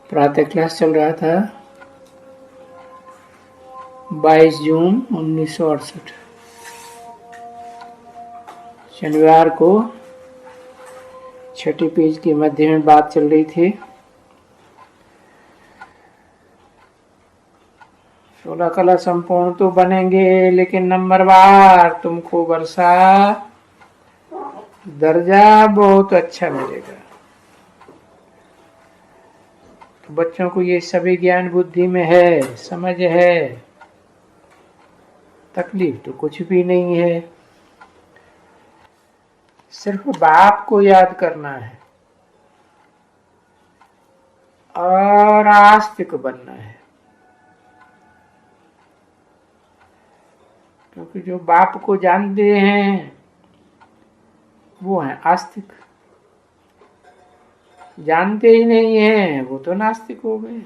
प्रातः क्लास चल रहा था 22 जून 1968 शनिवार को छठी पेज के मध्य में बात चल रही थी। 16 कला संपूर्ण तो बनेंगे, लेकिन नंबरवार तुमको वर्षा दर्जा बहुत अच्छा मिलेगा। तो बच्चों को ये सभी ज्ञान बुद्धि में है, समझ है, तकलीफ तो कुछ भी नहीं है। सिर्फ बाप को याद करना है और आस्तिक बनना है, क्योंकि जो बाप को जानते हैं वो है आस्तिक, जानते ही नहीं है वो तो नास्तिक हो गए।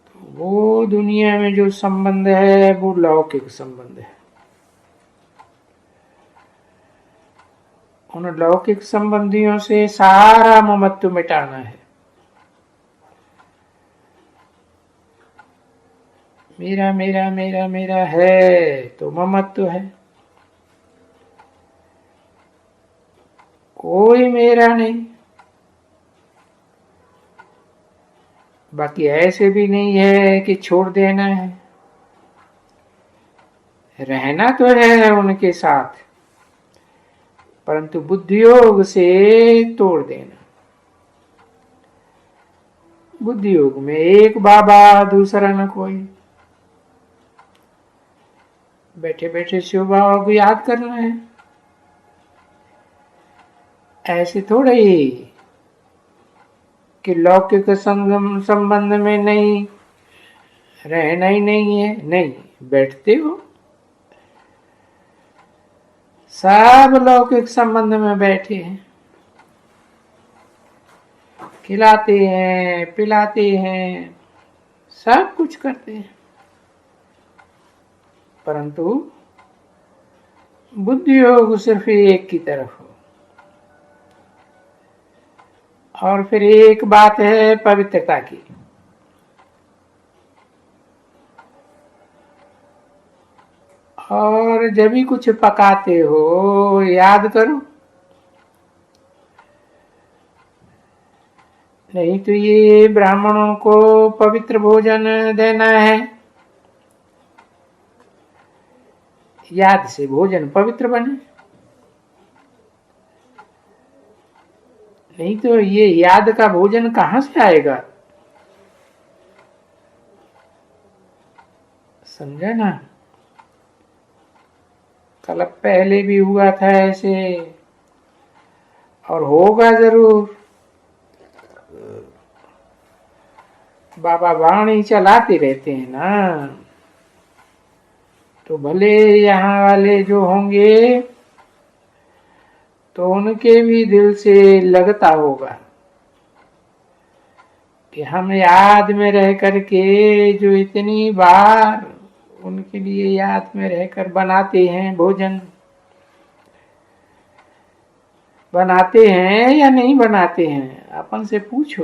तो वो दुनिया में जो संबंध है वो लौकिक संबंध है। उन लौकिक संबंधियों से सारा ममत्व मिटाना है। मेरा मेरा मेरा मेरा है तो ममत्व है, कोई मेरा नहीं। बाकी ऐसे भी नहीं है कि छोड़ देना है, रहना तो है उनके साथ, परंतु बुद्धि योग से तोड़ देना। बुद्धि योग में एक बाबा दूसरा न कोई, बैठे बैठे शिव बाबा को याद करना है। ऐसे थोड़े ही कि लौकिक संगम संबंध में नहीं रहना ही नहीं है, नहीं बैठते हो, सब लौकिक संबंध में बैठे हैं, खिलाते हैं, पिलाते हैं, सब कुछ करते हैं, परंतु बुद्धि योग सिर्फ एक की तरफ हो। और फिर एक बात है पवित्रता की। और जब भी कुछ पकाते हो याद करो, नहीं तो ये ब्राह्मणों को पवित्र भोजन देना है, याद से भोजन पवित्र बने। नहीं तो ये याद का भोजन कहां से आएगा, समझा ना। कल पहले भी हुआ था ऐसे, और होगा जरूर। बाबा वाणी चलाते रहते हैं ना, तो भले यहाँ वाले जो होंगे तो उनके भी दिल से लगता होगा कि हम याद में रह करके जो इतनी बार उनके लिए याद में रहकर बनाते हैं भोजन, बनाते हैं या नहीं बनाते हैं, अपन से पूछो।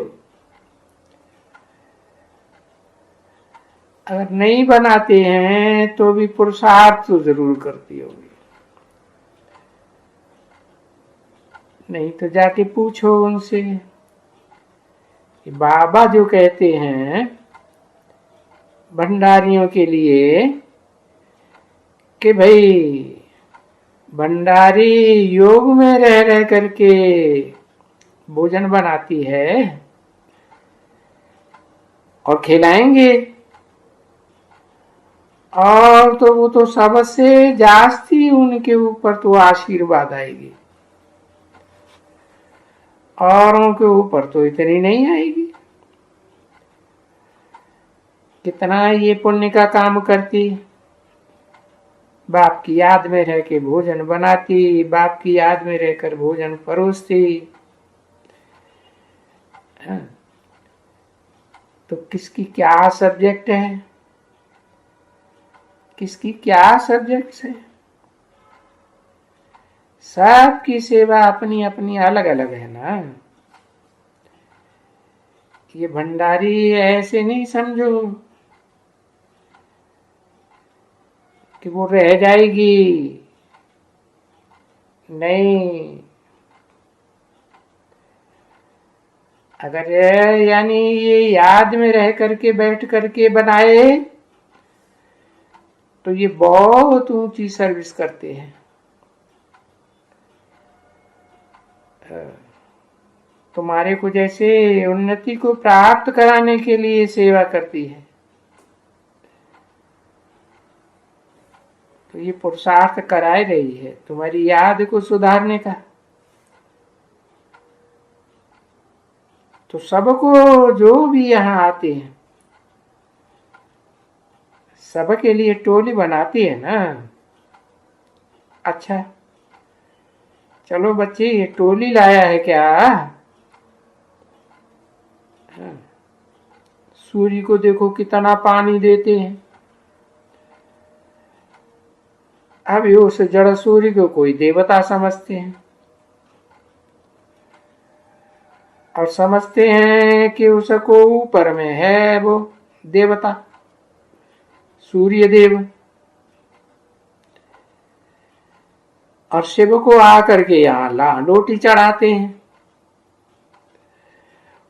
अगर नहीं बनाते हैं तो भी पुरुषार्थ तो जरूर करती होगी, नहीं तो जाके पूछो उनसे कि बाबा जो कहते हैं भंडारियों के लिए कि भाई भंडारी योग में रह रह करके भोजन बनाती है और खिलाएंगे, और तो वो तो सबसे जास्ती उनके ऊपर तो आशीर्वाद आएगी, और उनके ऊपर तो इतनी नहीं आएगी। कितना ये पुण्य का काम करती, बाप की याद में रह के भोजन बनाती, बाप की याद में रहकर भोजन परोसती। तो किसकी क्या सब्जेक्ट है, किसकी क्या सब्जेक्ट है, सबकी सेवा अपनी अपनी अलग अलग है ना। ये भंडारी ऐसे नहीं समझो कि वो रह जाएगी, नहीं। अगर यानी ये याद में रह करके बैठ करके बनाए तो ये बहुत ऊंची सर्विस करते हैं। तुम्हारे को जैसे उन्नति को प्राप्त कराने के लिए सेवा करती है, तो ये पुरुषार्थ कराए रही है तुम्हारी याद को सुधारने का। तो सबको जो भी यहाँ आते हैं सबके लिए टोली बनाती है ना। अच्छा चलो बच्चे, ये टोली लाया है क्या? सूर्य को देखो कितना पानी देते हैं। अब ये उस जड़ सूर्य को कोई देवता समझते हैं और समझते हैं कि उसको ऊपर में है वो देवता सूर्य देव, और शिव को आकर के यहाँ लोटी चढ़ाते हैं,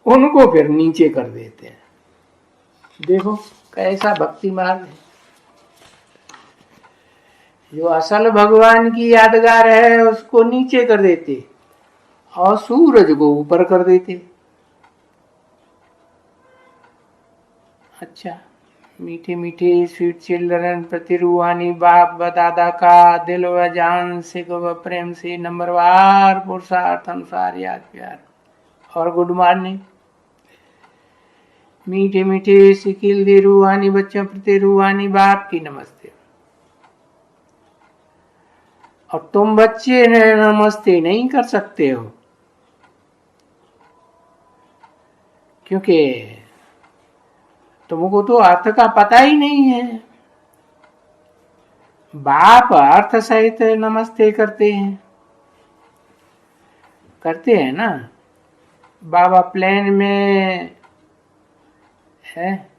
उनको फिर नीचे कर देते हैं। देखो कैसा भक्ति मार्ग है। जो असल भगवान की यादगार है उसको नीचे कर देते और सूरज को ऊपर कर देते। अच्छा, मीठे मीठे स्वीट चिल्ड्रन प्रति रूहानी बाप व दादा का दिल व जान से व प्रेम से नंबरवार पुरुषार्थ अनुसार याद प्यार और गुड मॉर्निंग। मीठे मीठे सिकिल दे रूहानी बच्चों प्रति रूहानी बाप की नमस्ते। और तुम बच्चे नमस्ते नहीं कर सकते हो क्योंकि तुमको तो अर्थ का पता ही नहीं है। बाप अर्थ सहित नमस्ते करते हैं ना। बाबा प्लेन में है,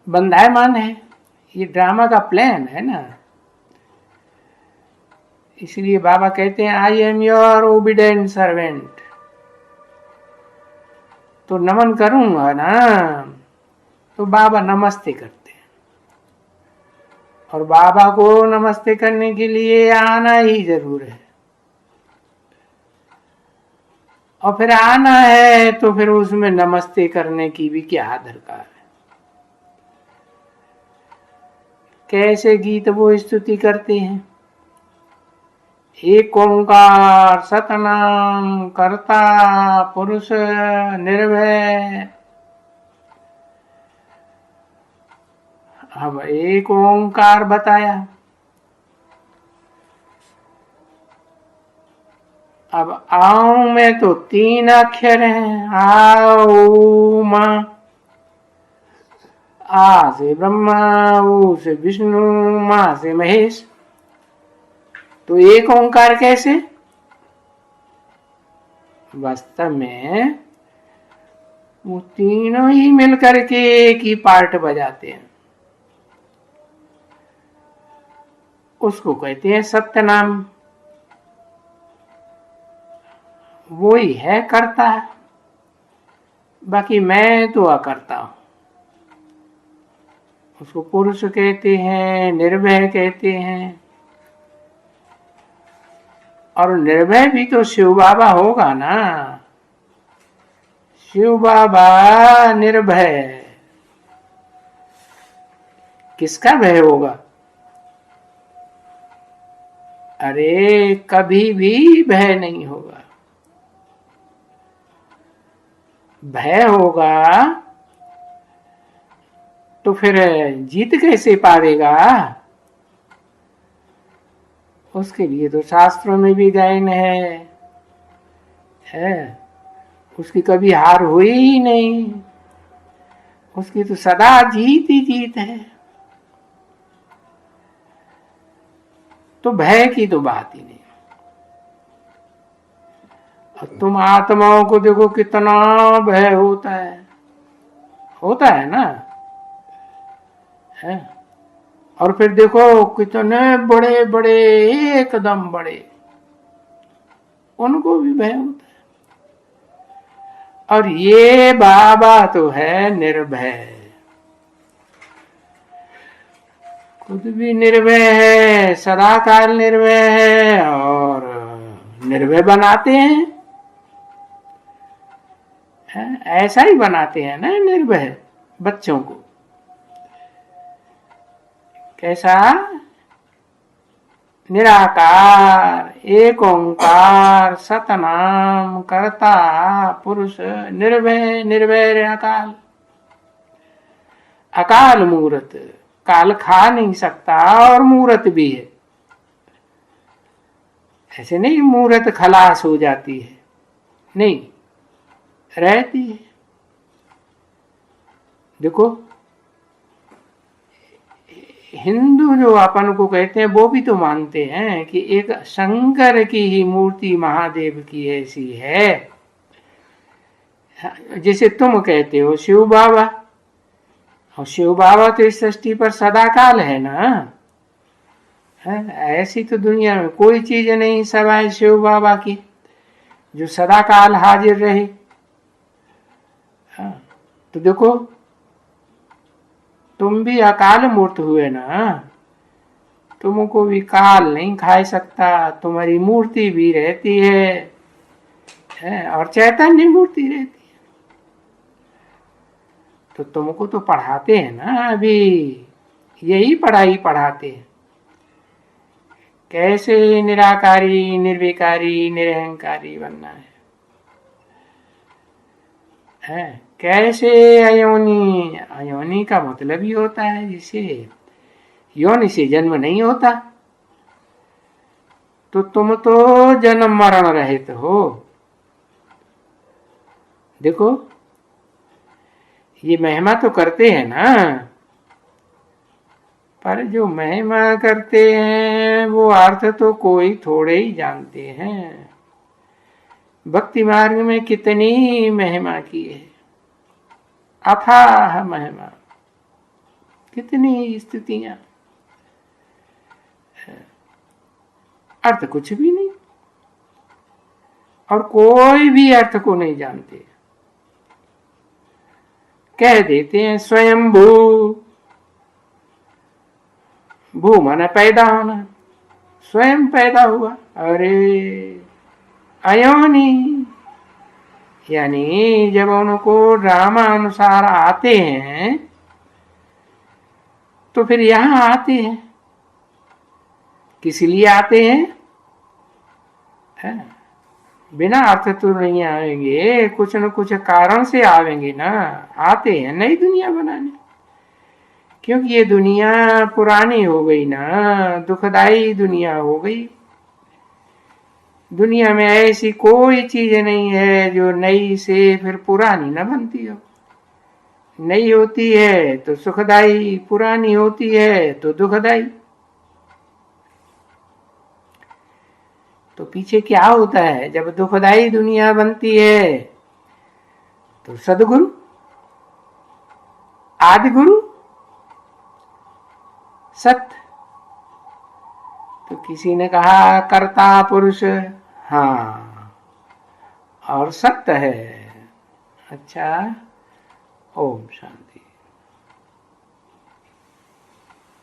बंधायमान है, ये ड्रामा का प्लान है ना। इसलिए बाबा कहते हैं I am your obedient servant. तो नमन करूंगा ना, तो बाबा नमस्ते करते हैं, और बाबा को नमस्ते करने के लिए आना ही जरूर है। और फिर आना है तो फिर उसमें नमस्ते करने की भी क्या दरकार है। कैसे गीत वो स्तुति करते हैं, एक ओंकार सतनाम कर्ता पुरुष निर्भय। अब एक ओंकार बताया, अब आओ में तो 3 अक्षर हैं, आओ मां। आ से ब्रह्मा, ऊ से विष्णु, मां से महेश। तो एक ओंकार कैसे? वास्तव में वो तीनों ही मिलकर के एक ही पार्ट बजाते हैं, उसको कहते हैं सत्य नाम। वो ही है करता, बाकी मैं तो अकर्ता हूं। उसको पुरुष कहते हैं, निर्भय कहते हैं। और निर्भय भी तो शिव बाबा होगा ना। शिव बाबा निर्भय, किसका भय होगा? अरे कभी भी भय नहीं होगा। भय होगा तो फिर जीत कैसे पावेगा? उसके लिए तो शास्त्रों में भी गायन है। उसकी कभी हार हुई ही नहीं, उसकी तो सदा जीत ही जीत है। तो भय की तो बात ही नहीं। और तुम आत्माओं को देखो कितना भय होता है। होता है ना, है। और फिर देखो कितने बड़े बड़े, एकदम बड़े, उनको भी भय होता है। और ये बाबा तो है निर्भय, खुद भी निर्भय है, सदा काल निर्भय है, और निर्भय बनाते हैं, ऐसा ही बनाते हैं ना निर्भय बच्चों को। कैसा? निराकार एक ओंकार सतनाम करता पुरुष निर्भय, निर्भय निराकार, अकाल मूरत, काल खा नहीं सकता और मूरत भी है। ऐसे नहीं मूरत खलास हो जाती है, नहीं, रहती है। देखो हिंदू जो अपन को कहते हैं वो भी तो मानते हैं कि एक शंकर की ही मूर्ति महादेव की ऐसी है, जिसे तुम कहते हो शिव बाबा। और शिव बाबा तो इस सृष्टि पर सदा काल है ना, है? ऐसी तो दुनिया में कोई चीज नहीं सवाए शिव बाबा की जो सदा काल हाजिर रहे। हाँ, तो देखो तुम भी अकाल मूर्त हुए ना, तुमको भी काल नहीं खा सकता, तुम्हारी मूर्ति भी रहती है और चैतन्य मूर्ति रहती है। तो तुमको तो पढ़ाते हैं ना, अभी यही पढ़ाई पढ़ाते हैं, कैसे निराकारी निर्विकारी निरहंकारी बनना है। कैसे अयोनी, अयोनी का मतलब ही होता है जिसे योनि से जन्म नहीं होता। तो तुम तो जन्म मरण रहित हो। देखो ये महिमा तो करते हैं ना, पर जो महिमा करते हैं वो अर्थ तो कोई थोड़े ही जानते हैं। भक्ति मार्ग में कितनी महिमा की है, अथाह महिमा, कितनी स्तुतियां, अर्थ कुछ भी नहीं, और कोई भी अर्थ को नहीं जानते। कह देते हैं स्वयंभू, भू माना पैदा होना, स्वयं पैदा हुआ। अरे अयोनी, यानी जब उनको ड्रामानुसार आते हैं तो फिर यहां आते हैं, किस लिए आते हैं? बिना अर्थ तो नहीं आएंगे, कुछ न कुछ कारण से आवेंगे ना, आते हैं नई दुनिया बनाने। क्योंकि ये दुनिया पुरानी हो गई ना, दुखदाई दुनिया हो गई। दुनिया में ऐसी कोई चीज नहीं है जो नई से फिर पुरानी न बनती हो। नई होती है तो सुखदाई, पुरानी होती है तो दुखदाई। तो पीछे क्या होता है जब दुखदाई दुनिया बनती है? तो सदगुरु, आदि गुरु, सत्य। तो किसी ने कहा कर्ता पुरुष, हाँ, और सत्य है। अच्छा, ओम शांति।